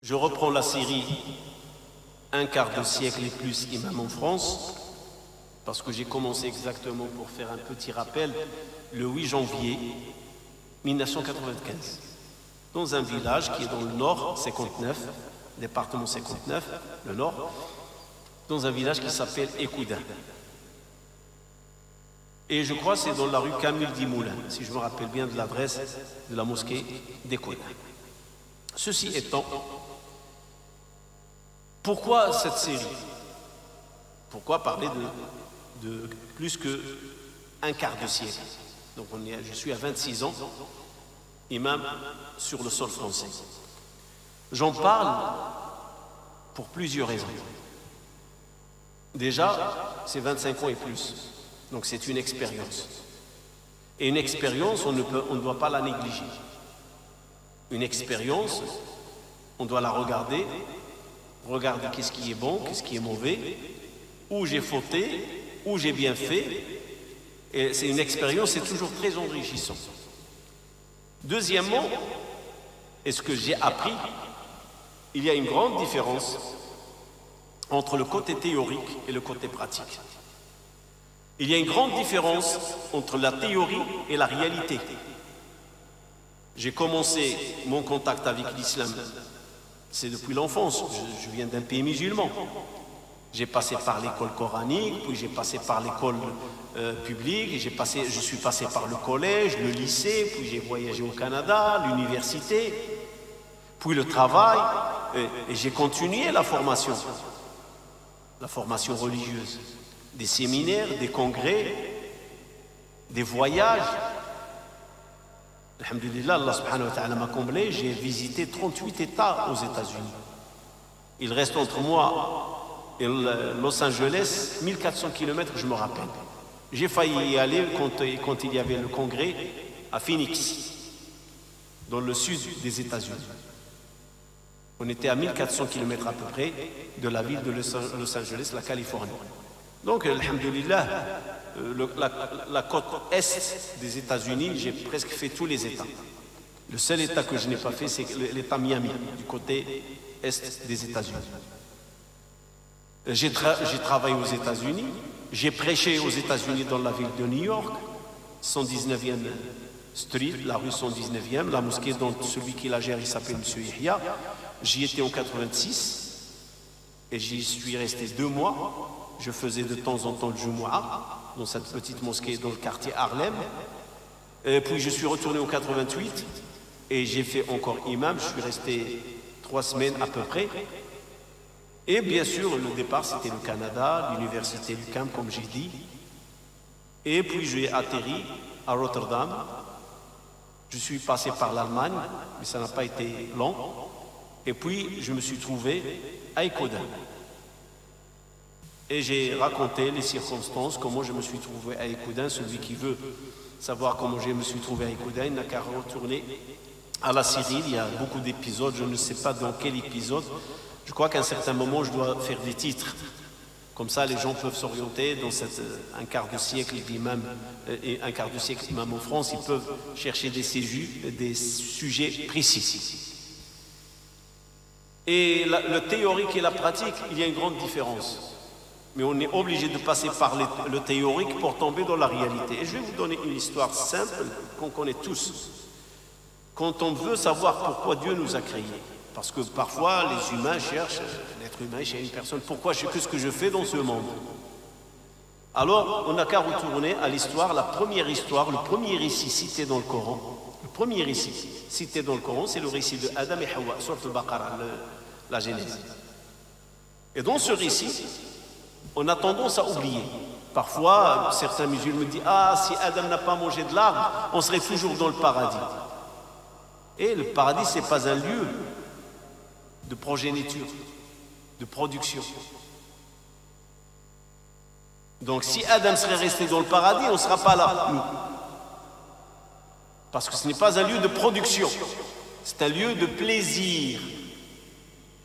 Je reprends la série Un quart de siècle et plus imam en France, parce que j'ai commencé exactement, pour faire un petit rappel, le 8 janvier 1995, dans un village qui est dans le nord, 59, département 59, le nord, dans un village qui s'appelle Ekouda. Et je crois que c'est dans la rue Camille Dimoulin, si je me rappelle bien de l'adresse de la mosquée d'Ekouda. Ceci étant, pourquoi cette série? Pourquoi parler de plus qu'un quart de siècle? Donc je suis à 26 ans, imam sur le sol français. J'en parle pour plusieurs raisons. Déjà, c'est 25 ans et plus, donc c'est une expérience. Et une expérience, on ne doit pas la négliger. Une expérience, on doit la regarder qu'est-ce qui est bon, qu'est-ce qui est mauvais, où j'ai fauté, où j'ai bien fait. Et c'est une expérience, c'est toujours très enrichissant. Deuxièmement, et ce que j'ai appris, il y a une grande différence entre le côté théorique et le côté pratique. Il y a une grande différence entre la théorie et la réalité. J'ai commencé mon contact avec l'islam, c'est depuis l'enfance, je viens d'un pays musulman. J'ai passé par l'école coranique, puis j'ai passé par l'école publique, je suis passé par le collège, le lycée, puis j'ai voyagé au Canada, l'université, puis le travail, et j'ai continué la formation religieuse, des séminaires, des congrès, des voyages. Alhamdulillah, Allah subhanahu wa ta'ala m'a comblé, j'ai visité 38 États aux États-Unis. Il reste entre moi et Los Angeles 1400 km, je me rappelle. J'ai failli y aller quand il y avait le congrès à Phoenix, dans le sud des États-Unis. On était à 1400 km à peu près de la ville de Los Angeles, la Californie. Donc, alhamdulillah, la côte est des États-Unis, j'ai presque fait tous les États. Le seul État que je n'ai pas fait, c'est l'État Miami, du côté est des États-Unis. J'ai travaillé aux États-Unis, j'ai prêché aux États-Unis dans la ville de New York, 119e Street, la rue 119e, la mosquée dont celui qui la gère, il s'appelle M. Yahya. J'y étais en 86 et j'y suis resté 2 mois. Je faisais de temps en temps le Jumu'ah dans cette petite mosquée dans le quartier Harlem. Et puis je suis retourné en 88 et j'ai fait encore imam. Je suis resté 3 semaines à peu près. Et bien sûr, le départ, c'était le Canada, l'université l'UQAM, comme j'ai dit. Et puis j'ai atterri à Rotterdam. Je suis passé par l'Allemagne, mais ça n'a pas été long. Et puis je me suis trouvé à Ekouda. Et j'ai raconté les circonstances, comment je me suis trouvé à Ekouda. Celui qui veut savoir comment je me suis trouvé à Ekouda, il n'a qu'à retourner à la Syrie. Il y a beaucoup d'épisodes, je ne sais pas dans quel épisode. Je crois qu'à un certain moment, je dois faire des titres. Comme ça, les gens peuvent s'orienter dans un quart de siècle d'imam et un quart de siècle d'imam en France. Ils peuvent chercher des sujets précis. Et le théorique et la pratique, il y a une grande différence. Mais on est obligé de passer par le théorique pour tomber dans la réalité. Et je vais vous donner une histoire simple qu'on connaît tous. Quand on veut savoir pourquoi Dieu nous a créés, parce que parfois les humains cherchent, l'être humain chez une personne, qu'est-ce que je fais dans ce monde? Alors on n'a qu'à retourner à l'histoire, la première histoire, le premier récit cité dans le Coran. Le premier récit cité dans le Coran, c'est le récit de Adam et Hawa, sur Al-Baqarah, la Genèse. Et dans ce récit, on a tendance à oublier. Parfois, certains musulmans me disent « Ah, si Adam n'a pas mangé de l'arbre, on serait toujours dans le paradis. » Et le paradis, ce n'est pas un lieu de progéniture, de production. Donc si Adam serait resté dans le paradis, on ne sera pas là, nous. Parce que ce n'est pas un lieu de production, c'est un lieu de plaisir.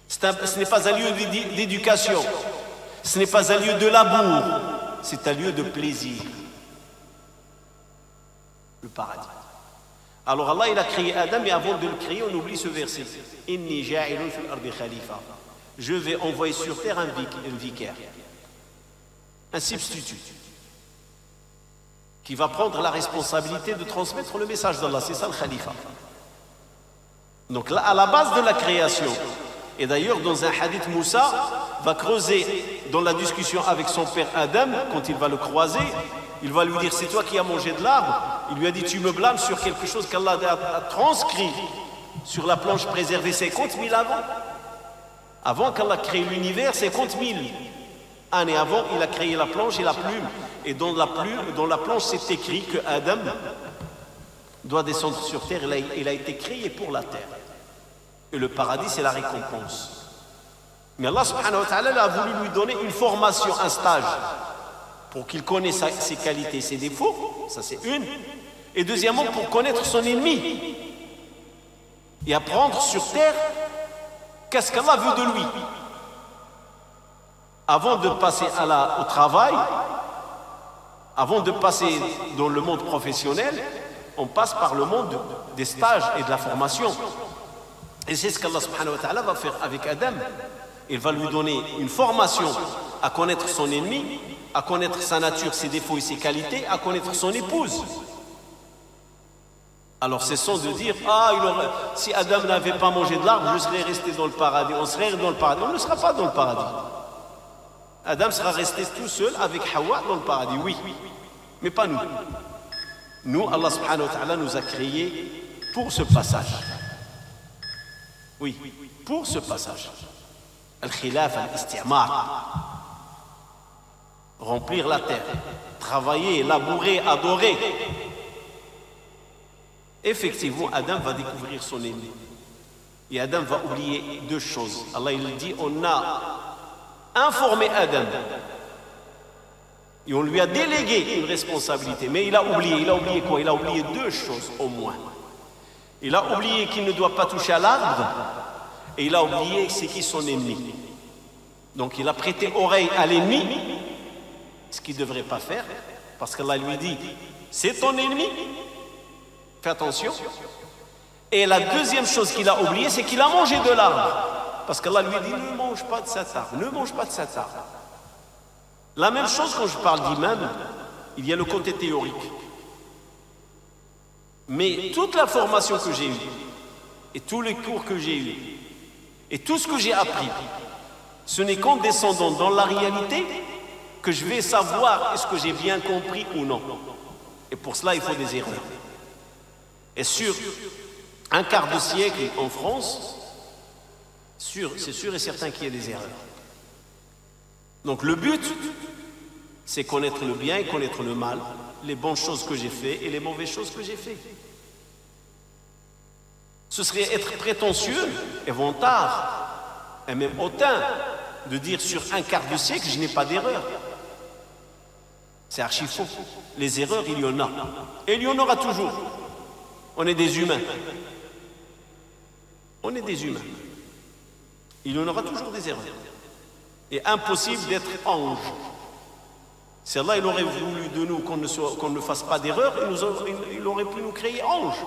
Ce n'est pas un lieu d'éducation. Ce n'est pas un lieu de labour, c'est un lieu de plaisir. Le paradis. Alors Allah, il a créé Adam, et avant de le créer, on oublie ce verset. Inni ja'ilun fil ardi khalifa. Je vais envoyer sur terre un vicaire, un substitut, qui va prendre la responsabilité de transmettre le message d'Allah. C'est ça le khalifa. Donc là, à la base de la création, et d'ailleurs dans un hadith, Moussa va creuser dans la discussion avec son père Adam, quand il va le croiser, il va lui dire, c'est toi qui as mangé de l'arbre. Il lui a dit, tu me blâmes sur quelque chose qu'Allah a transcrit sur la planche préservée 50 000 avant. Avant qu'Allah crée l'univers, 50 000 années avant, il a créé la planche et la plume. Et dans la planche, c'est écrit que Adam doit descendre sur terre. Il a été créé pour la terre. Et le paradis, c'est la récompense. Mais Allah subhanahu wa ta'ala a voulu lui donner une formation, un stage, pour qu'il connaisse ses qualités, ses défauts, ça c'est une. Et deuxièmement, pour connaître son ennemi. Et apprendre sur terre qu'est-ce qu'Allah veut de lui. Avant de passer au travail, avant de passer dans le monde professionnel, on passe par le monde des stages et de la formation. Et c'est ce qu'Allah subhanahu wa ta'ala va faire avec Adam. Il va lui donner une formation à connaître son ennemi, à connaître sa nature, ses défauts et ses qualités, à connaître son épouse. Alors cessons de dire, si Adam n'avait pas mangé de l'arbre, je serais resté dans le paradis. On serait dans le paradis. On ne sera pas dans le paradis. Adam sera resté tout seul avec Hawa dans le paradis, oui. Mais pas nous. Nous, Allah subhanahu wa ta'ala nous a créés pour ce passage. Oui, pour ce passage. Al-khilaf, al-isti'mar. Remplir la terre, travailler, labourer, adorer. Effectivement, Adam va découvrir son ennemi. Et Adam va oublier deux choses. Allah il dit, on a informé Adam. Et on lui a délégué une responsabilité. Mais il a oublié quoi? Il a oublié deux choses au moins. Il a oublié qu'il ne doit pas toucher à l'arbre. Et il a oublié c'est qui son ennemi. Donc il a prêté oreille à l'ennemi, ce qu'il ne devrait pas faire, parce qu'Allah lui dit, c'est ton ennemi, fais attention. Et la deuxième chose qu'il a oublié, c'est qu'il a mangé de l'arbre. Parce qu'Allah lui dit, ne mange pas de cet arbre, ne mange pas de cet arbre. La même chose quand je parle d'imam, il y a le côté théorique. Mais toute la formation que j'ai eue, et tous les cours que j'ai eus, et tout ce que j'ai appris, ce n'est qu'en descendant dans la réalité que je vais savoir est-ce que j'ai bien compris ou non. Et pour cela, il faut des erreurs. Et sur un quart de siècle en France, c'est sûr et certain qu'il y a des erreurs. Donc le but, c'est connaître le bien et connaître le mal, les bonnes choses que j'ai faites et les mauvaises choses que j'ai faites. Ce serait être prétentieux et vantard, et même hautain, de dire sur un quart de siècle, je n'ai pas d'erreur. C'est archi faux. Les erreurs, il y en a. Et il y en aura toujours. On est des humains. On est des humains. Il y en aura toujours des erreurs. Et impossible d'être ange. Si Allah il aurait voulu de nous qu'on ne fasse pas d'erreur, il aurait pu nous créer ange.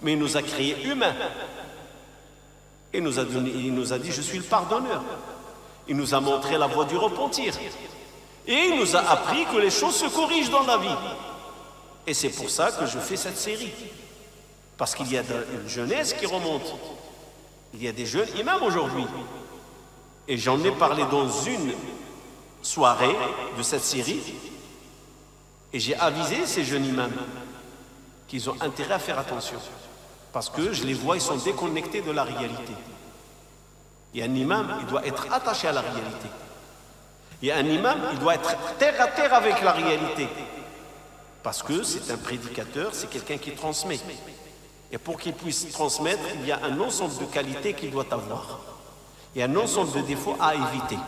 Mais il nous a créés humains. Et il nous a dit, je suis le pardonneur. Il nous a montré la voie du repentir. Et il nous a appris que les choses se corrigent dans la vie. Et c'est pour ça que je fais cette série. Parce qu'il y a une jeunesse qui remonte. Il y a des jeunes imams aujourd'hui. Et j'en ai parlé dans une soirée de cette série. Et j'ai avisé ces jeunes imams qu'ils ont intérêt à faire attention. Parce que je les vois, ils sont déconnectés de la réalité. Et un imam, il doit être attaché à la réalité. Et un imam, il doit être terre à terre avec la réalité. Parce que c'est un prédicateur, c'est quelqu'un qui transmet. Et pour qu'il puisse transmettre, il y a un ensemble de qualités qu'il doit avoir. Il y a un ensemble de défauts à éviter.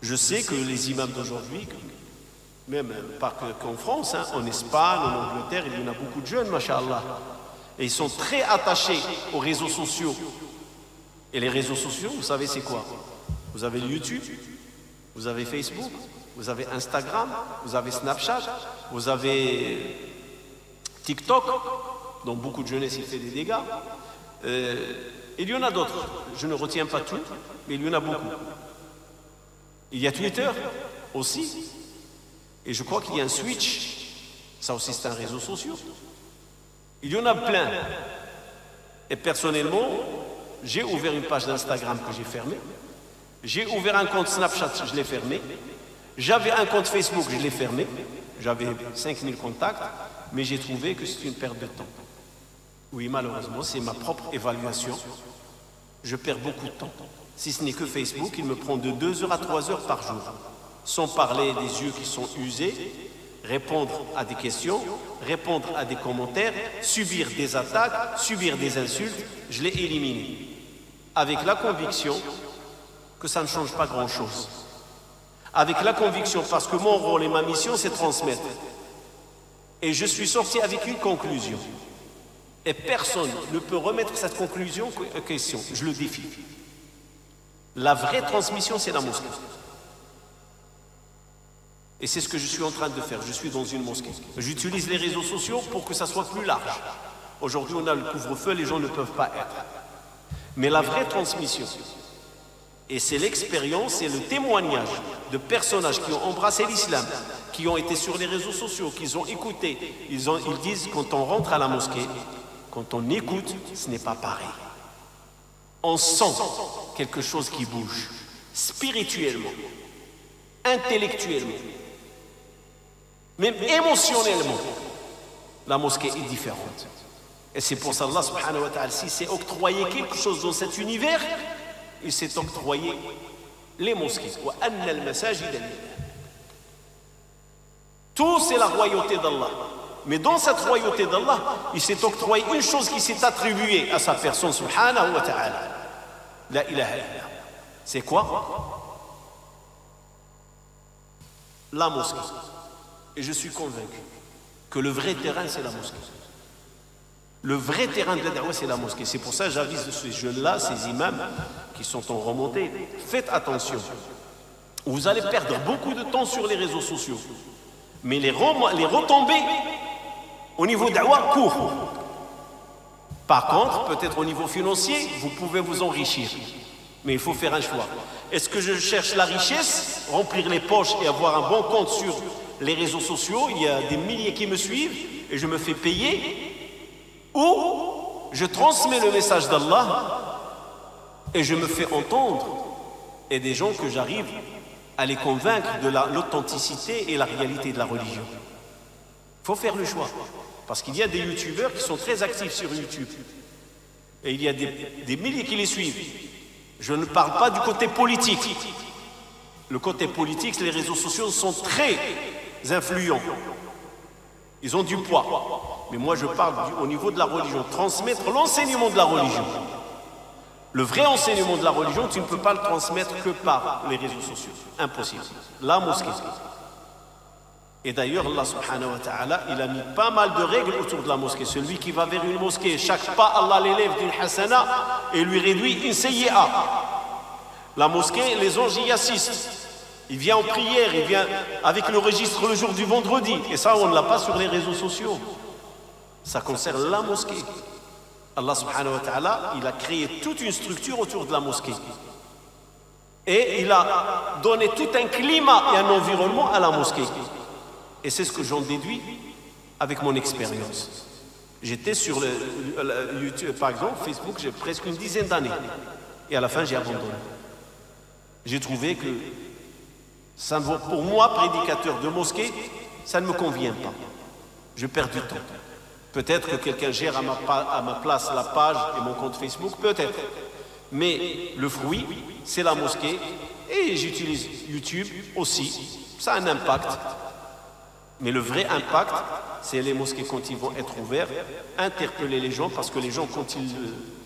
Je sais que les imams d'aujourd'hui, même pas qu'en France, hein, en Espagne, en Angleterre, il y en a beaucoup de jeunes, masha'Allah. Et ils sont très attachés aux réseaux sociaux. Et les réseaux sociaux, vous savez c'est quoi? Vous avez YouTube, vous avez Facebook, vous avez Instagram, vous avez Snapchat, vous avez TikTok, dont beaucoup de jeunesse il fait des dégâts. Il y en a d'autres, je ne retiens pas tout, mais il y en a beaucoup. Il y a Twitter aussi, et je crois qu'il y a un Switch, ça aussi c'est un réseau social. Il y en a plein. Et personnellement, j'ai ouvert une page d'Instagram que j'ai fermée. J'ai ouvert un compte Snapchat, je l'ai fermé. J'avais un compte Facebook, je l'ai fermé. J'avais 5000 contacts, mais j'ai trouvé que c'est une perte de temps. Oui, malheureusement, c'est ma propre évaluation. Je perds beaucoup de temps. Si ce n'est que Facebook, il me prend de 2 heures à 3 heures par jour. Sans parler des yeux qui sont usés, répondre à des questions, répondre à des commentaires, subir des attaques, subir des insultes, je l'ai éliminé. Avec la conviction que ça ne change pas grand-chose. Avec la conviction, parce que mon rôle et ma mission, c'est transmettre. Et je suis sorti avec une conclusion. Et personne ne peut remettre cette conclusion en question. Je le défie. La vraie transmission, c'est la mosquée. Et c'est ce que je suis en train de faire. Je suis dans une mosquée. J'utilise les réseaux sociaux pour que ça soit plus large. Aujourd'hui, on a le couvre-feu, les gens ne peuvent pas être. Mais la vraie transmission, et c'est l'expérience et le témoignage de personnages qui ont embrassé l'islam, qui ont été sur les réseaux sociaux, qui ont écouté. Ils disent, quand on rentre à la mosquée, quand on écoute, ce n'est pas pareil. On sent quelque chose qui bouge, spirituellement, intellectuellement, même émotionnellement. La mosquée est différente. Et c'est pour ça Allah subhanahu wa ta'ala, si c'est octroyé quelque chose dans cet univers, il s'est octroyé les mosquées. Tout c'est la royauté d'Allah. Mais dans cette royauté d'Allah, il s'est octroyé une chose qui s'est attribuée à sa personne, subhanahu wa ta'ala. La ilaha illallah. C'est quoi? La mosquée. Et je suis convaincu que le vrai terrain, c'est la mosquée. Le vrai terrain de la da'wah, c'est la mosquée. C'est pour ça que j'avise ces jeunes-là, ces imams qui sont en remontée. Faites attention. Vous allez perdre beaucoup de temps sur les réseaux sociaux. Mais les retombées au niveau da'wah courent. Par contre, peut-être au niveau financier, vous pouvez vous enrichir. Mais il faut faire un choix. Est-ce que je cherche la richesse, remplir les poches et avoir un bon compte sur les réseaux sociaux? Il y a des milliers qui me suivent et je me fais payer. Ou je transmets le message d'Allah et je me fais entendre. Et des gens que j'arrive à les convaincre de l'authenticité et la réalité de la religion. Il faut faire le choix. Parce qu'il y a des youtubeurs qui sont très actifs sur YouTube. Et il y a des milliers qui les suivent. Je ne parle pas du côté politique. Le côté politique, les réseaux sociaux sont très influents. Ils ont du poids. Mais moi, je parle au niveau de la religion. Transmettre l'enseignement de la religion. Le vrai enseignement de la religion, tu ne peux pas le transmettre que par les réseaux sociaux. Impossible. La mosquée. Et d'ailleurs, Allah subhanahu wa ta'ala, il a mis pas mal de règles autour de la mosquée. Celui qui va vers une mosquée, chaque pas, Allah l'élève d'une hasana et lui réduit une sayyi'a. La mosquée, les anges y assistent. Il vient en prière, il vient avec le registre le jour du vendredi. Et ça, on ne l'a pas sur les réseaux sociaux. Ça concerne la mosquée. Allah subhanahu wa ta'ala, il a créé toute une structure autour de la mosquée. Et il a donné tout un climat et un environnement à la mosquée. Et c'est ce que j'en déduis avec mon expérience. J'étais sur YouTube, par exemple, Facebook, j'ai presque une dizaine d'années. Et à la fin, j'ai abandonné. J'ai trouvé que, ça ne vaut, pour moi, prédicateur de mosquée, ça ne me convient pas. Je perds du temps. Peut-être que quelqu'un gère à ma place la page et mon compte Facebook, peut-être. Mais le fruit, c'est la mosquée. Et j'utilise YouTube aussi. Ça a un impact. Mais le vrai impact, c'est les mosquées quand ils vont être ouverts, interpeller les gens, parce que les gens, quand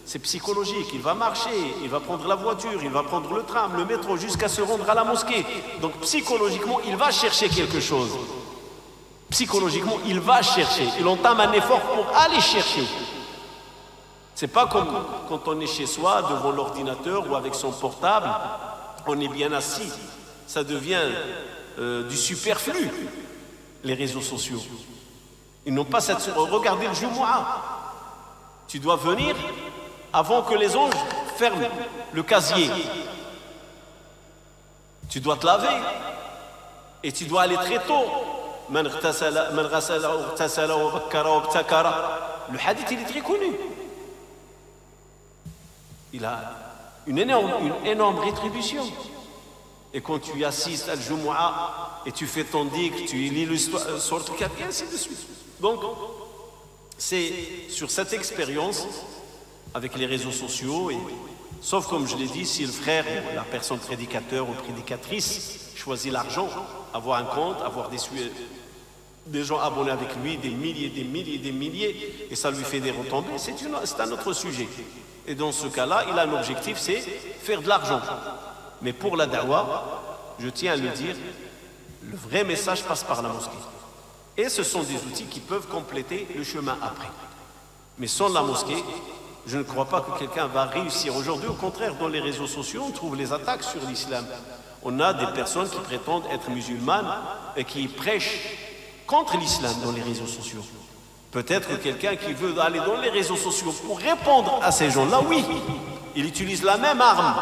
c'est psychologique, il va marcher, il va prendre la voiture, il va prendre le tram, le métro, jusqu'à se rendre à la mosquée. Donc psychologiquement, il va chercher quelque chose. Psychologiquement, il va chercher. Il entame un effort pour aller chercher. C'est pas comme quand on est chez soi, devant l'ordinateur ou avec son portable, on est bien assis. Ça devient du superflu. Les réseaux sociaux. Ils n'ont pas cette... Regardez le Jumu'ah. Tu dois venir avant que les anges ferment le casier. Tu dois te laver et tu dois aller très tôt. Le hadith, il est très connu. Il a une énorme rétribution. Et quand tu assistes à Al-Jumu'ah et tu fais ton dhikr, tu lis l'histoire, et ainsi de suite. Donc, c'est sur cette expérience avec les réseaux sociaux, sauf comme je l'ai dit, si le frère, la personne prédicateur ou prédicatrice choisit l'argent, avoir un compte, avoir des gens abonnés avec lui, des milliers, et ça lui fait des retombées, c'est un autre sujet. Et dans ce cas-là, il a un objectif, c'est faire de l'argent. Mais pour la da'wah, je tiens à le dire, le vrai message passe par la mosquée. Et ce sont des outils qui peuvent compléter le chemin après. Mais sans la mosquée, je ne crois pas que quelqu'un va réussir. Aujourd'hui, au contraire, dans les réseaux sociaux, on trouve les attaques sur l'islam. On a des personnes qui prétendent être musulmanes et qui prêchent contre l'islam dans les réseaux sociaux. Peut-être que quelqu'un qui veut aller dans les réseaux sociaux pour répondre à ces gens-là, oui, il utilise la même arme,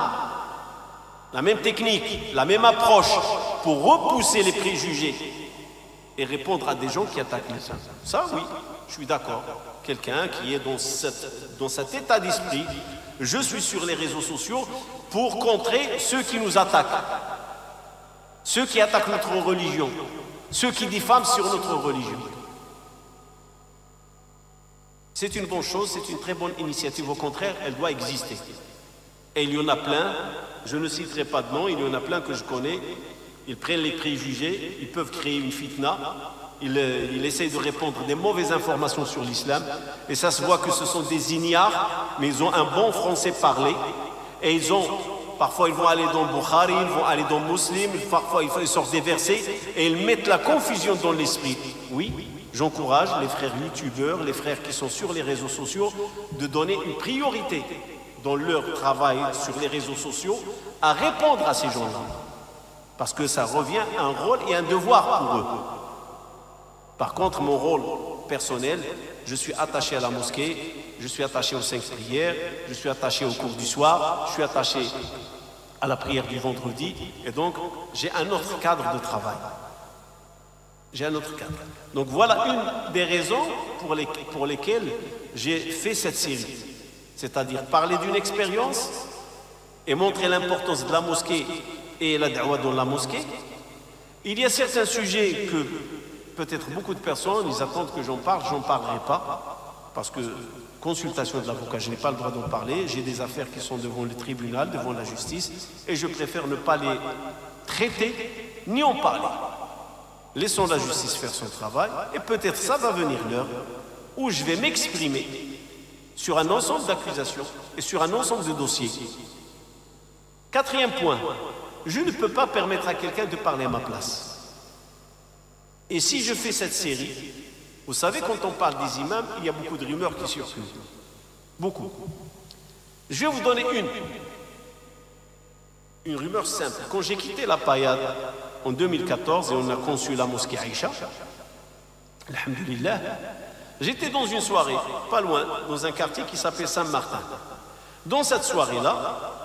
la même technique, la même approche pour repousser les préjugés et répondre à des gens qui attaquent l'islam. Ça, oui, je suis d'accord. Quelqu'un qui est dans cet état d'esprit, je suis sur les réseaux sociaux pour contrer ceux qui nous attaquent, ceux qui attaquent notre religion, ceux qui diffament sur notre religion. C'est une bonne chose, c'est une très bonne initiative. Au contraire, elle doit exister. Et il y en a plein, je ne citerai pas de nom, il y en a plein que je connais. Ils prennent les préjugés, ils peuvent créer une fitna, ils essayent de répandre des mauvaises informations sur l'islam. Et ça se voit que ce sont des ignares, mais ils ont un bon français parlé. Et parfois ils vont aller dans Bukhari, ils vont aller dans Muslim, parfois ils sortent des versets et ils mettent la confusion dans l'esprit. Oui, j'encourage les frères youtubeurs, les frères qui sont sur les réseaux sociaux, de donner une priorité dans leur travail sur les réseaux sociaux à répondre à ces gens-là. Parce que ça revient à un rôle et un devoir pour eux. Par contre, mon rôle personnel, je suis attaché à la mosquée, je suis attaché aux 5 prières, je suis attaché au cours du soir, je suis attaché à la prière du vendredi, et donc j'ai un autre cadre de travail. J'ai un autre cadre. Donc voilà une des raisons pour lesquelles j'ai fait cette série. C'est-à-dire parler d'une expérience et montrer l'importance de la mosquée et la da'wah dans la mosquée. Il y a certains sujets que peut-être beaucoup de personnes, ils attendent que j'en parlerai pas, parce que consultation de l'avocat, je n'ai pas le droit d'en parler, j'ai des affaires qui sont devant le tribunal, devant la justice, et je préfère ne pas les traiter, ni en parler. Laissons la justice faire son travail, et peut-être ça va venir l'heure où je vais m'exprimer sur un ensemble d'accusations et sur un ensemble de dossiers. Quatrième point, je ne peux pas permettre à quelqu'un de parler à ma place. Et si je fais cette série, vous savez, quand on parle des imams, il y a beaucoup de rumeurs qui circulent. Beaucoup. Je vais vous donner une rumeur simple. Quand j'ai quitté la Payade en 2014 et on a conçu la mosquée Aïcha, alhamdulillah, j'étais dans une soirée, pas loin, dans un quartier qui s'appelle Saint-Martin. Dans cette soirée-là,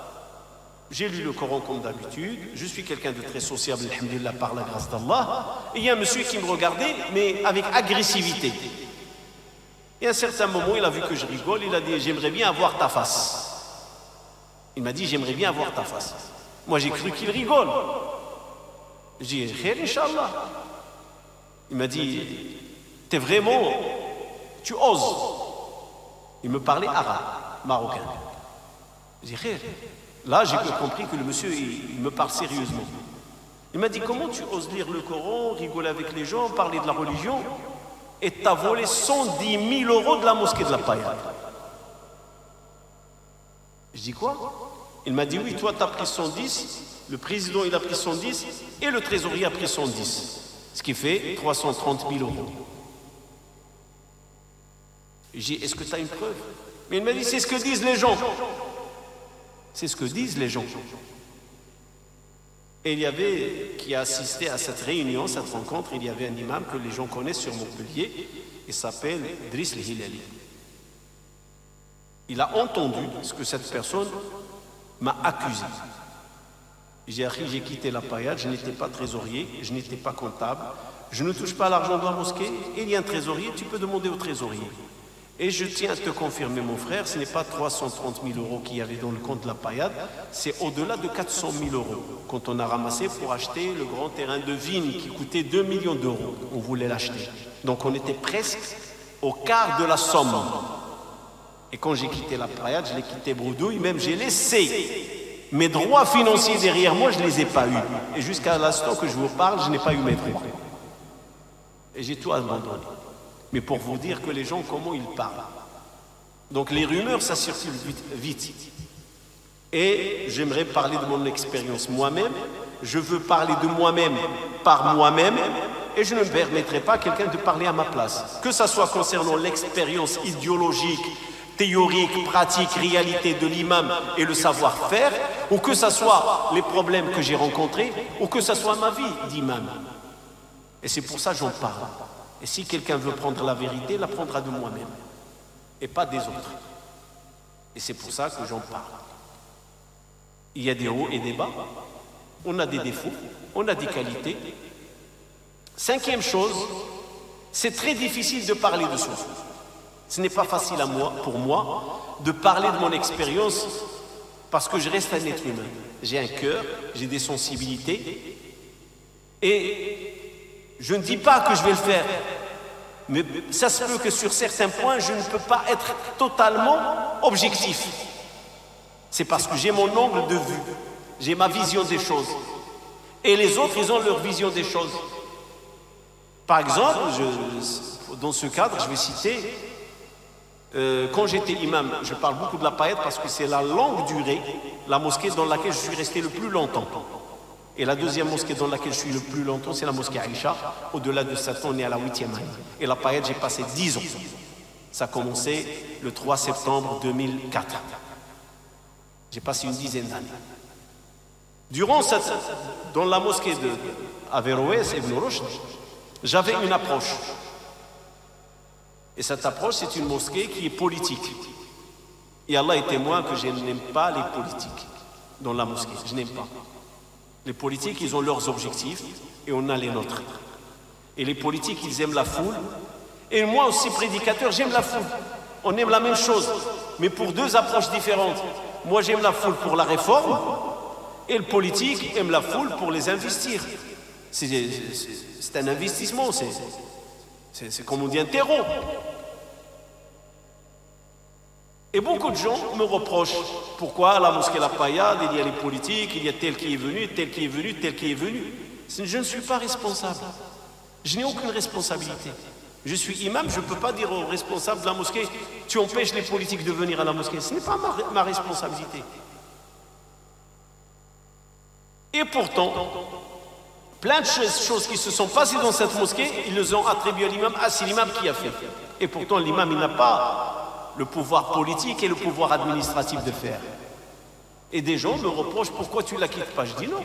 j'ai lu le Coran comme d'habitude, je suis quelqu'un de très sociable, alhamdulillah, par la grâce d'Allah, et il y a un monsieur qui me regardait, mais avec agressivité. Et à un certain moment, il a vu que je rigole, il a dit « J'aimerais bien avoir ta face ». Il m'a dit « J'aimerais bien avoir ta face ». Moi, j'ai cru qu'il rigole. Je dis « Khair, Inch'Allah ». Il m'a dit « T'es vraiment... tu oses ». Il me parlait arabe, marocain. Je dis « Khair ». Là, j'ai compris que le monsieur, il me parle sérieusement. Il m'a dit, comment tu oses lire le Coran, rigoler avec les gens, parler de la religion, et t'as volé 110 000 € de la mosquée de la Payade. Je dis quoi? Il m'a dit, oui, toi, t'as pris 110, le président, il a pris 110, et le trésorier a pris 110, ce qui fait 330 000 €. J'ai dit, est-ce que tu as une preuve? Mais il m'a dit, c'est ce que disent les gens. C'est ce que disent les gens. Et il y avait, qui a assisté à cette réunion, cette rencontre, il y avait un imam que les gens connaissent sur Montpellier, il s'appelle Driss el-Hilali. Il a entendu ce que cette personne m'a accusé. J'ai quitté la paillade, je n'étais pas trésorier, je n'étais pas comptable, je ne touche pas l'argent de la mosquée, il y a un trésorier, tu peux demander au trésorier. Et je tiens à te confirmer, mon frère, ce n'est pas 330 000 € qu'il y avait dans le compte de la paillade, c'est au-delà de 400 000 € quand on a ramassé pour acheter le grand terrain de vigne qui coûtait 2 millions d'euros. On voulait l'acheter. Donc on était presque au quart de la somme. Et quand j'ai quitté la paillade, je l'ai quitté bredouille, même j'ai laissé mes droits financiers derrière moi, je ne les ai pas eus. Et jusqu'à l'instant que je vous parle, je n'ai pas eu mes droits. Et j'ai tout abandonné. Mais pour vous dire que les gens, comment ils parlent. Donc les rumeurs, ça circule vite. Et j'aimerais parler de mon expérience moi-même. Je veux parler de moi-même par moi-même. Et je ne permettrai pas à quelqu'un de parler à ma place. Que ça soit concernant l'expérience idéologique, théorique, pratique, réalité de l'imam et le savoir-faire, ou que ce soit les problèmes que j'ai rencontrés, ou que ce soit ma vie d'imam. Et c'est pour ça que j'en parle. Et si quelqu'un veut prendre la vérité, la prendra de moi-même, et pas des autres. Et c'est pour ça que j'en parle. Il y a des hauts et des bas, on a des défauts, on a des qualités. Cinquième chose, c'est très difficile de parler de soi. Ce n'est pas facile pour moi de parler de mon expérience parce que je reste un être humain. J'ai un cœur, j'ai des sensibilités et je ne dis pas que je vais le faire. Mais ça se peut que sur certains points, je ne peux pas être totalement objectif. C'est parce que j'ai mon angle de vue, j'ai ma vision des choses. Et les autres, ils ont leur vision des choses. Par exemple, dans ce cadre, je vais citer... quand j'étais imam, je parle beaucoup de la paillade parce que c'est la longue durée, la mosquée dans laquelle je suis resté le plus longtemps. Et la deuxième mosquée dans laquelle je suis le plus longtemps, c'est la mosquée Aïcha. Au-delà de 7 ans, on est à la 8e année. Et la paillade, j'ai passé 10 ans. Ça a commencé le 3 septembre 2004. J'ai passé une dizaine d'années. Dans la mosquée de Averroès, Ibn Rushd, j'avais une approche. Et cette approche, c'est une mosquée qui est politique. Et Allah est témoin que je n'aime pas les politiques dans la mosquée. Je n'aime pas. Les politiques, ils ont leurs objectifs et on a les nôtres. Et les politiques, ils aiment la foule. Et moi aussi, prédicateur, j'aime la foule. On aime la même chose, mais pour deux approches différentes. Moi, j'aime la foule pour la réforme et le politique aime la foule pour les investir. C'est un investissement, c'est comme on dit un terreau. Et beaucoup de gens me reprochent pourquoi à la mosquée La Paillade, il y a les politiques, il y a tel qui est venu, tel qui est venu, tel qui est venu. Je ne suis pas responsable. Je n'ai aucune responsabilité. Je suis imam, je ne peux pas dire aux responsables de la mosquée tu empêches les politiques de venir à la mosquée. Ce n'est pas ma responsabilité. Et pourtant, plein de choses qui se sont passées dans cette mosquée, ils les ont attribuées à l'imam. Ah, c'est l'imam qui a fait. Et pourtant, l'imam, il n'a pas le pouvoir politique et le pouvoir administratif de faire. Et des gens me reprochent pourquoi tu ne la quittes pas. Je dis non.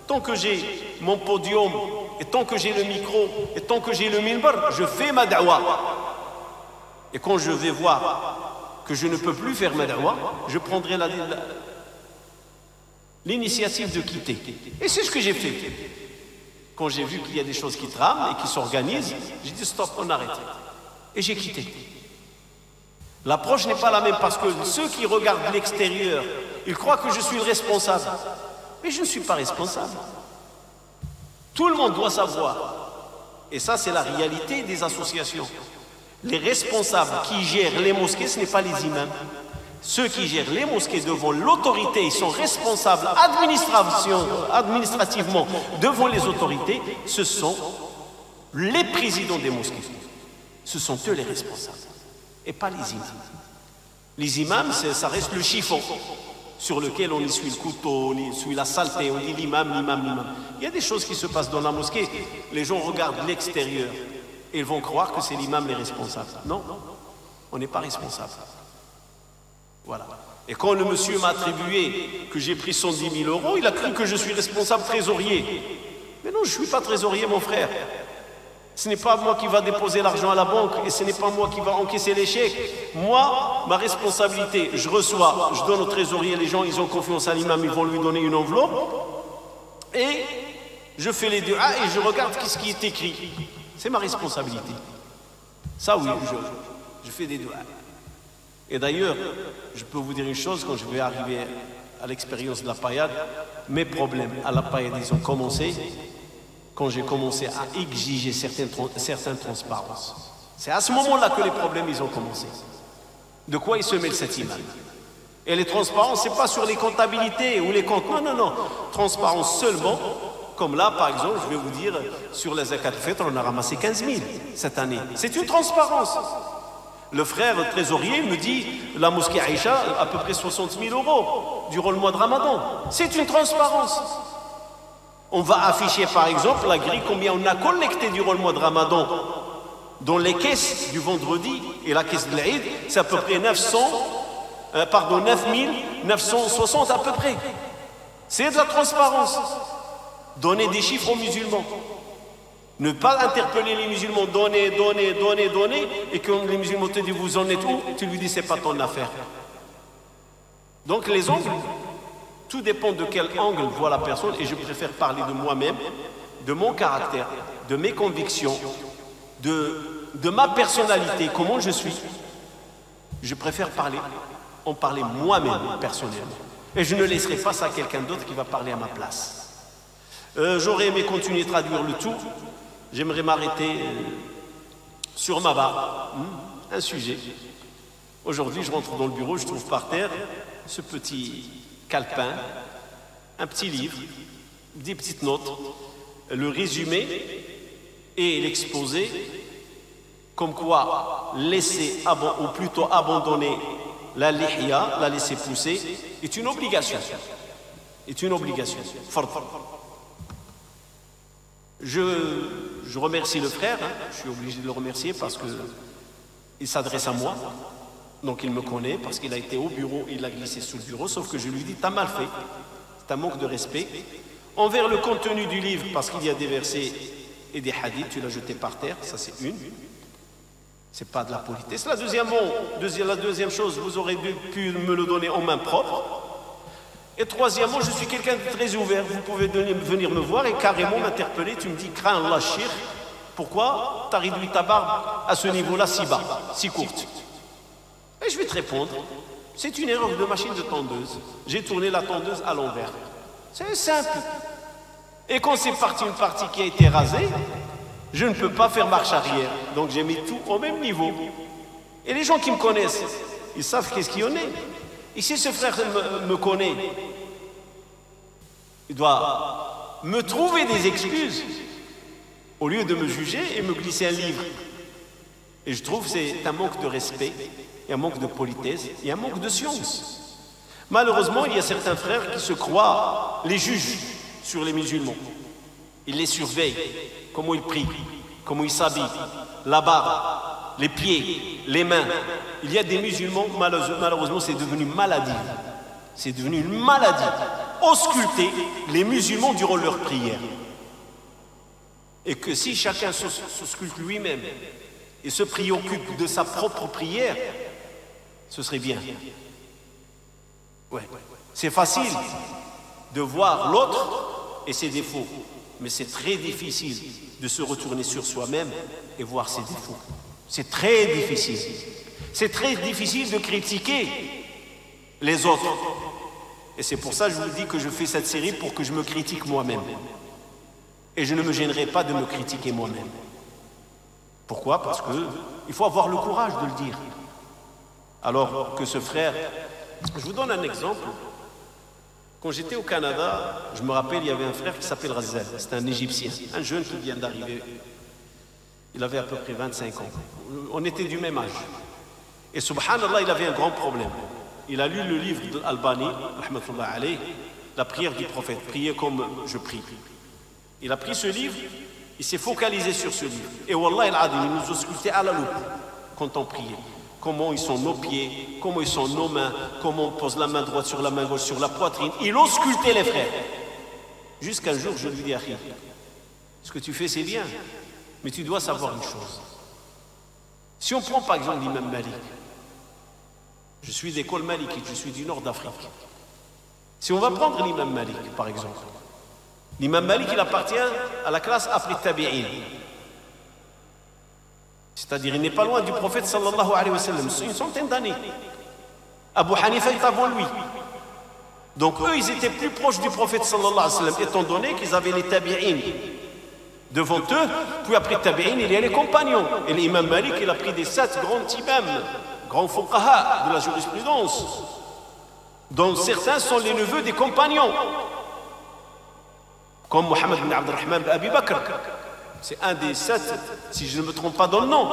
Tant que j'ai mon podium, et tant que j'ai le micro, et tant que j'ai le minbar, je fais ma da'wa. Et quand je vais voir que je ne peux plus faire ma da'wa, je prendrai l'initiative de quitter. Et c'est ce que j'ai fait. Quand j'ai vu qu'il y a des choses qui trament et qui s'organisent, j'ai dit stop, on arrête. Et j'ai quitté. L'approche n'est pas la même parce que ceux qui regardent l'extérieur, ils croient que je suis le responsable. Mais je ne suis pas responsable. Tout le monde doit savoir. Et ça, c'est la réalité des associations. Les responsables qui gèrent les mosquées, ce n'est pas les imams. Ceux qui gèrent les mosquées devant l'autorité, ils sont responsables administrativement devant les autorités, ce sont les présidents des mosquées. Ce sont eux les responsables, et pas les imams. Les imams, ça reste le chiffon sur lequel on essuie le couteau, on essuie la saleté, on dit l'imam, l'imam, l'imam. Il y a des choses qui se passent dans la mosquée, les gens regardent l'extérieur et ils vont croire que c'est l'imam les responsables. Non, on n'est pas responsable. Voilà. Et quand le monsieur m'a attribué que j'ai pris 110 000 €, il a cru que je suis responsable trésorier. Mais non, je ne suis pas trésorier, mon frère. Ce n'est pas moi qui va déposer l'argent à la banque et ce n'est pas moi qui va encaisser les chèques. Moi, ma responsabilité, je reçois, je donne au trésorier, les gens, ils ont confiance à l'imam, ils vont lui donner une enveloppe. Et je fais les duas et je regarde ce qui est écrit. C'est ma responsabilité. Ça oui, je fais des duas. Et d'ailleurs, je peux vous dire une chose, quand je vais arriver à l'expérience de la paillade, mes problèmes à la paillade, ils ont commencé quand j'ai commencé à exiger certaines transparences. C'est à ce moment-là que les problèmes, ils ont commencé. De quoi il se mêle cet imam? Et les transparences, c'est pas sur les comptabilités ou les comptes. Non, non, non. Transparence seulement, comme là, par exemple, je vais vous dire, sur les zakat al-fitr, on a ramassé 15 000 cette année. C'est une transparence. Le frère trésorier me dit, la mosquée Aïcha, à peu près 60 000 € durant le mois de Ramadan. C'est une transparence. On va afficher par exemple la grille, combien on a collecté durant le mois de Ramadan dans les caisses du vendredi et la caisse de l'Aïd, c'est à peu près 9960 à peu près. C'est de la transparence. Donner des chiffres aux musulmans. Ne pas interpeller les musulmans, donner, et quand les musulmans te disent vous en êtes où, tu lui dis c'est pas ton affaire. Donc les angles, tout dépend de quel angle voit la personne, et je préfère parler de moi-même, de mon caractère, de mes convictions, de ma personnalité, comment je suis. Je préfère en parler moi-même personnellement. Et je ne laisserai pas ça à quelqu'un d'autre qui va parler à ma place. J'aurais aimé continuer à traduire le tout. J'aimerais m'arrêter sur ma barre, un sujet. Aujourd'hui, je rentre dans le bureau, je trouve par terre ce petit calepin, un petit livre, des petites notes, le résumé et l'exposé, comme quoi laisser, ou plutôt abandonner la lihya, la laisser pousser, est une obligation. Est une obligation. Je remercie le frère, je suis obligé de le remercier parce qu'il s'adresse à moi, donc il me connaît, parce qu'il a été au bureau, il a glissé sous le bureau, sauf que je lui dis, t'as mal fait, c'est un manque de respect. Envers le contenu du livre, parce qu'il y a des versets et des hadiths, tu l'as jeté par terre, ça c'est une. C'est pas de la politesse. La deuxième chose, vous aurez pu me le donner en main propre. Et troisièmement, je suis quelqu'un de très ouvert. Vous pouvez venir me voir et carrément m'interpeller. Tu me dis, crains Allah, shir. Pourquoi tu as réduit ta barbe à ce niveau-là si bas, si courte? Et je vais te répondre. C'est une erreur de machine de tondeuse. J'ai tourné la tondeuse à l'envers. C'est simple. Et quand c'est une partie qui a été rasée, je ne peux pas faire marche arrière. Donc j'ai mis tout au même niveau. Et les gens qui me connaissent, ils savent qu'est-ce qu'il y en est. Et si ce frère me connaît, il doit me trouver des excuses au lieu de me juger et me glisser un livre. Et je trouve que c'est un manque de respect, et un manque de politesse, et un manque de science. Malheureusement, il y a certains frères qui se croient les juges sur les musulmans. Ils les surveillent, comment ils prient, comment ils s'habillent, la barbe, les pieds, les mains. Il y a des musulmans, malheureusement, c'est devenu maladie. C'est devenu une maladie. Ausculter les musulmans durant leur prière. Et que si chacun s'ausculte lui-même et se préoccupe de sa propre prière, ce serait bien. Ouais. C'est facile de voir l'autre et ses défauts, mais c'est très difficile de se retourner sur soi-même et voir ses défauts. C'est très difficile. C'est très difficile de critiquer les autres. Et c'est pour ça que je vous dis que je fais cette série pour que je me critique moi-même. Et je ne me gênerai pas de me critiquer moi-même. Pourquoi? Parce qu'il faut avoir le courage de le dire. Alors que ce frère... Je vous donne un exemple. Quand j'étais au Canada, je me rappelle, il y avait un frère qui s'appelle Razal. C'est un Égyptien, un jeune qui vient d'arriver. Il avait à peu près 25 ans. On était du même âge. Et subhanallah, il avait un grand problème. Il a lu le livre d'Al-Albani, rahmatullah alayh, la prière du prophète, prier comme je prie. Il a pris ce livre, il s'est focalisé sur ce livre. Et wallah al-adim, il nous auscultait à la loupe quand on priait. Comment ils sont nos pieds, comment ils sont nos mains, comment on pose la main droite sur la main gauche sur la poitrine. Il auscultait les frères. Jusqu'un jour, je lui dis, Akhi, ce que tu fais, c'est bien. Mais tu dois savoir une chose. Si on prend par exemple l'imam Malik, je suis d'école malikite, je suis du nord d'Afrique. Si on va prendre l'imam Malik, par exemple, l'imam Malik, il appartient à la classe après Tabi'in. C'est-à-dire, il n'est pas loin du prophète sallallahu alayhi wa sallam, une centaine d'années. Abu Hanifa est avant lui. Donc eux, ils étaient plus proches du prophète sallallahu alayhi wa sallam, étant donné qu'ils avaient les Tabi'in devant eux, puis après Tabi'in, il y a les compagnons. Et l'imam Malik, il a pris des 7 grands imams, grands fuqaha de la jurisprudence, dont certains sont les neveux des compagnons, comme Mohammed bin Abdurrahman bin Abi Bakr. C'est un des 7, si je ne me trompe pas dans le nom.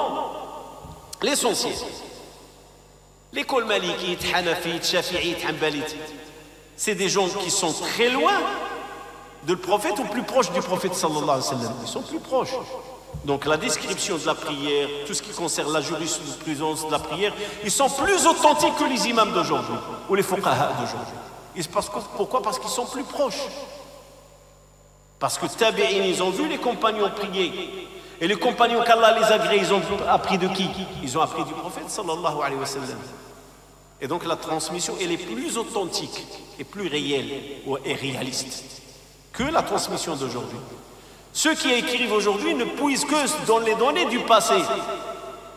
L'essentiel. L'école malikite, hanafite, shafi'ite, hanbalite, c'est des gens qui sont très loin de le prophète ou plus proches du prophète sallallahu alayhi wa sallam. Ils sont plus proches. Donc la description de la prière, tout ce qui concerne la jurisprudence de la prière, ils sont plus authentiques que les imams d'aujourd'hui ou les fuqaha d'aujourd'hui. Pourquoi? Parce qu'ils sont plus proches. Parce que Tabi'in, ils ont vu les compagnons prier. Et les compagnons qu'Allah les a agréés, ils ont appris de qui? Ils ont appris du prophète sallallahu alayhi wa sallam. Et donc la transmission, elle est plus authentique et plus réelle et réaliste que la transmission d'aujourd'hui. Ceux qui écrivent aujourd'hui ne puisent que dans les données du passé,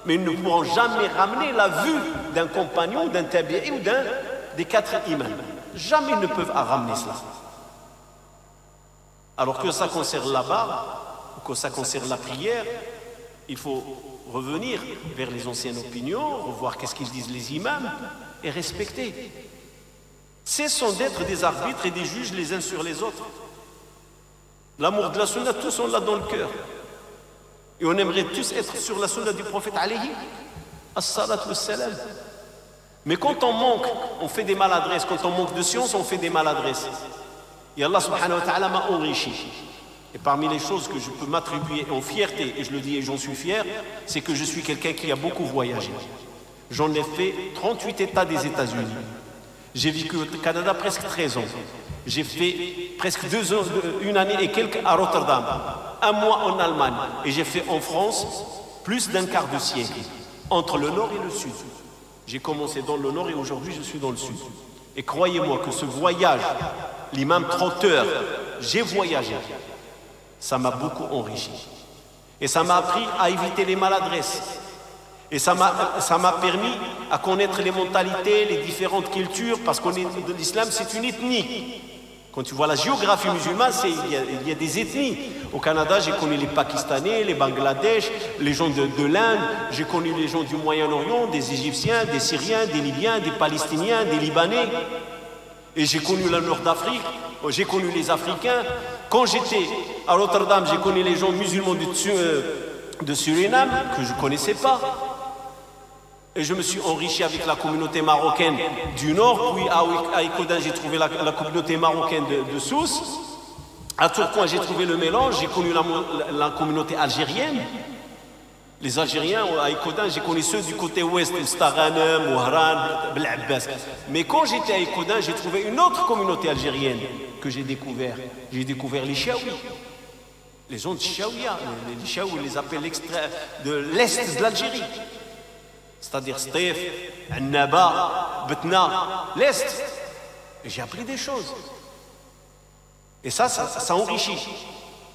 mais ils ne pourront jamais ramener la vue d'un compagnon, d'un tabi'i ou d'un des 4 imams. Jamais ils ne peuvent ramener cela. Alors que ça concerne là-bas, ou que ça concerne la prière, il faut revenir vers les anciennes opinions, revoir qu'est-ce qu'ils disent les imams, et respecter. Cessons d'être des arbitres et des juges les uns sur les autres. L'amour de la sunna, tous on l'a dans le cœur. Et on aimerait tous être sur la sunna du prophète alayhi as-salatu was-salam. Mais quand on manque, on fait des maladresses. Quand on manque de science, on fait des maladresses. Et Allah subhanahu wa ta'ala m'a enrichi. Et parmi les choses que je peux m'attribuer en fierté, et je le dis et j'en suis fier, c'est que je suis quelqu'un qui a beaucoup voyagé. J'en ai fait 38 États des États-Unis. J'ai vécu au Canada presque 13 ans. J'ai fait presque 2 ans, 1 année et quelques à Rotterdam, 1 mois en Allemagne. Et j'ai fait en France plus d'un quart de siècle, entre le nord et le sud. J'ai commencé dans le nord et aujourd'hui je suis dans le sud. Et croyez-moi que ce voyage, l'imam trotteur, j'ai voyagé, ça m'a beaucoup enrichi. Et ça m'a appris à éviter les maladresses. Et ça m'a permis à connaître les mentalités, les différentes cultures, parce que l'islam c'est une ethnie. Quand tu vois la géographie musulmane, il y a des ethnies. Au Canada, j'ai connu les Pakistanais, les Bangladesh, les gens de l'Inde, j'ai connu les gens du Moyen-Orient, des Égyptiens, des Syriens, des Libyens, des Palestiniens, des Libanais. Et j'ai connu le nord d'Afrique, j'ai connu les Africains. Quand j'étais à Rotterdam, j'ai connu les gens musulmans de Suriname, que je ne connaissais pas. Et je me suis enrichi avec la communauté marocaine du Nord, puis à Ikoudin, j'ai trouvé la communauté marocaine de Sousse. À Tourcoing, j'ai trouvé le mélange, j'ai connu la communauté algérienne. Les Algériens, à Ikoudin, j'ai connu ceux du côté ouest, Staghanem, Ouahran, Blabbas. Mais quand j'étais à Ikoudin, j'ai trouvé une autre communauté algérienne que j'ai découvert. J'ai découvert les Chaouis. Les gens de Chaouia, les Chaouis, ils les appellent de l'est de l'Algérie. C'est-à-dire Stif, Annaba, Betna, l'Est. Et j'ai appris des choses. Et ça enrichit.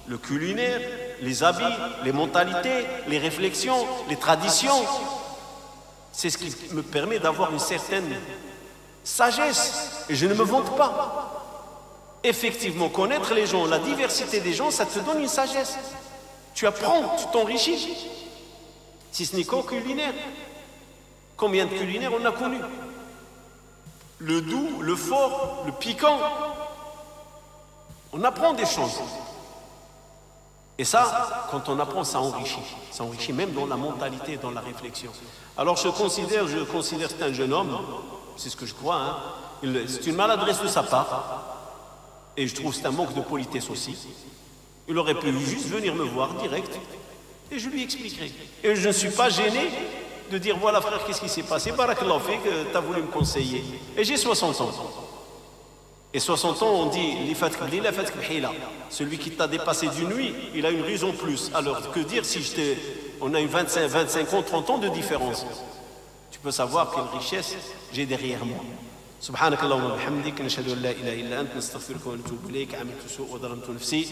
Le culinaire, les habits, les mentalités, les réflexions, les traditions. C'est ce qui me permet d'avoir une certaine sagesse. Et je ne me vante pas. Effectivement, connaître les gens, la diversité des gens, ça te donne une sagesse. Tu apprends, tu t'enrichis. Si ce n'est qu'au culinaire. Combien de culinaires on a connu? Le doux, le fort, le piquant. On apprend des choses. Et ça, quand on apprend, ça enrichit. Ça enrichit même dans la mentalité, dans la réflexion. Alors je considère que c'est un jeune homme, c'est ce que je crois, hein. C'est une maladresse de sa part. Et je trouve que c'est un manque de politesse aussi. Il aurait pu juste venir me voir direct et je lui expliquerai. Et je ne suis pas gêné de dire voilà frère, qu'est-ce qui s'est passé? Barakallahu fik, t'as voulu me conseiller. Et j'ai 60 ans. Et 60 ans, on dit, celui qui t'a dépassé d'une nuit, il a une raison plus. Alors, que dire si on a une 25 ans, 30 ans de différence? Tu peux savoir quelle richesse j'ai derrière moi. سبحانك اللهم وبحمدك نشهد ان لا اله الا انت نستغفرك ونتوب اليك عملت سوء وظلمت نفسي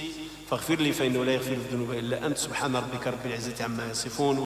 فاغفر لي فانه لا يغفر الذنوب الا انت سبحان ربك رب العزه عما يصفون